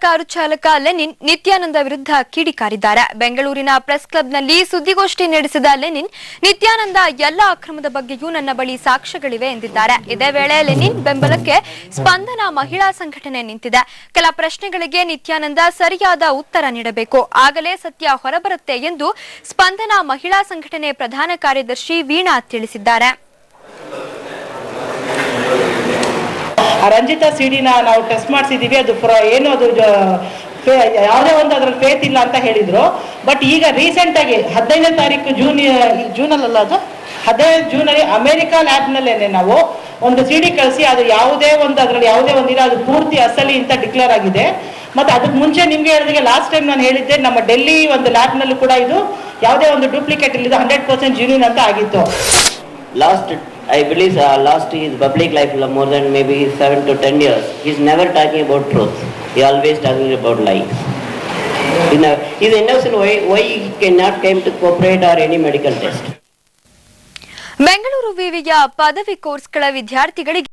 Car ಚಾಲಕ Lenin Nithyananda ವಿರುದ್ಧ ಕಿಡಿಕಾರಿದ್ದಾರೆ. ಬೆಂಗಳೂರಿನ ಪ್ರೆಸ್ ಕ್ಲಬ್ನಲ್ಲಿ ಸುದ್ದಿಗೋಷ್ಠಿ ನಡೆಸಿದ ಲೆನಿನ್, ನಿತ್ಯಾನಂದ ಎಲ್ಲ ಅಕ್ರಮದ ಬಗ್ಗೆಯೂ ನನ್ನ ಬಳಿ ಸಾಕ್ಷ್ಯಗಳಿವೆ ಎಂದಿದ್ದಾರೆ. ಇದೇ ವೇಳೆ ಲೆನಿನ್ ಬೆಂಬಲಕ್ಕೆ ಸ್ಪಂದನ ಮಹಿಳಾ ಸಂಘಟನೆ ನಿಂತಿದೆ. ಕೆಲ ಪ್ರಶ್ನೆಗಳಿಗೆ ನಿತ್ಯಾನಂದ ಸರಿಯಾದ ಉತ್ತರ ನೀಡಬೇಕು, ಆಗಲೇ ಸತ್ಯ ಹೊರಬರುತ್ತೆ ಎಂದು ಸ್ಪಂದನ ಮಹಿಳಾ ಸಂಘಟನೆ ಪ್ರಧಾನ ಕಾರ್ಯದರ್ಶಿ ವೀಣಾ ತಿಳಿಸಿದ್ದಾರೆ. ರಂಜಿತಾ ಸಿಡಿನ ನಾವು ಟೆಸ್ಟ್ ಮಾಡಿಸಿದೀವಿ. ಅದು ಏನು ಅದು ಯಾವುದೇ ಒಂದು ಅದ್ರಲ್ಲಿ ಫೇತ್ ಇಲ್ಲ ಅಂತ ಹೇಳಿದ್ರು. ಬಟ್ ಈಗ ರೀಸೆಂಟ್ ಆಗಿ 15ನೇ ತಾರೀಕು ಜೂನಲ್ಲ, ಅದು 15 ಜೂನಲ್ಲಿ ಅಮೆರಿಕಾ ಲ್ಯಾಬ್ನಲ್ಲೇನೆ ನಾವು ಒಂದು ಸಿಡಿ ಕಳಿಸಿ ಅದು ಯಾವುದೇ ಒಂದು ಅದರಲ್ಲಿ ಯಾವುದೇ ಒಂದಿಲ್ಲ, ಅದು ಪೂರ್ತಿ ಅಸಲಿ ಅಂತ ಡಿಕ್ಲೇರ್ ಆಗಿದೆ. ಮತ್ತೆ ಅದಕ್ಕೆ ಮುಂಚೆ ನಿಮ್ಗೆ ಹೇಳಿದಾಗ ಲಾಸ್ಟ್ ಟೈಮ್ ನಾನು ಹೇಳಿದ್ದೆ, ನಮ್ಮ ಡೆಲ್ಲಿ ಒಂದು ಲ್ಯಾಬ್ನಲ್ಲೂ ಕೂಡ ಇದು ಯಾವುದೇ ಒಂದು ಡೂಪ್ಲಿಕೇಟ್ ಇಲ್ಲ, 100% ಜೆನ್ಯೂನ್ ಅಂತ ಆಗಿತ್ತು. I believe last his public life more than maybe 7 to 10 years. He's never talking about truth. He always talking about lies. He's innocent. Why he cannot come to cooperate or any medical test? Bengaluru ವಿವಿಯ ಪದವಿ ಕೋರ್ಸ್ಗಳ ವಿದ್ಯಾರ್ಥಿಗಳಿಗೆ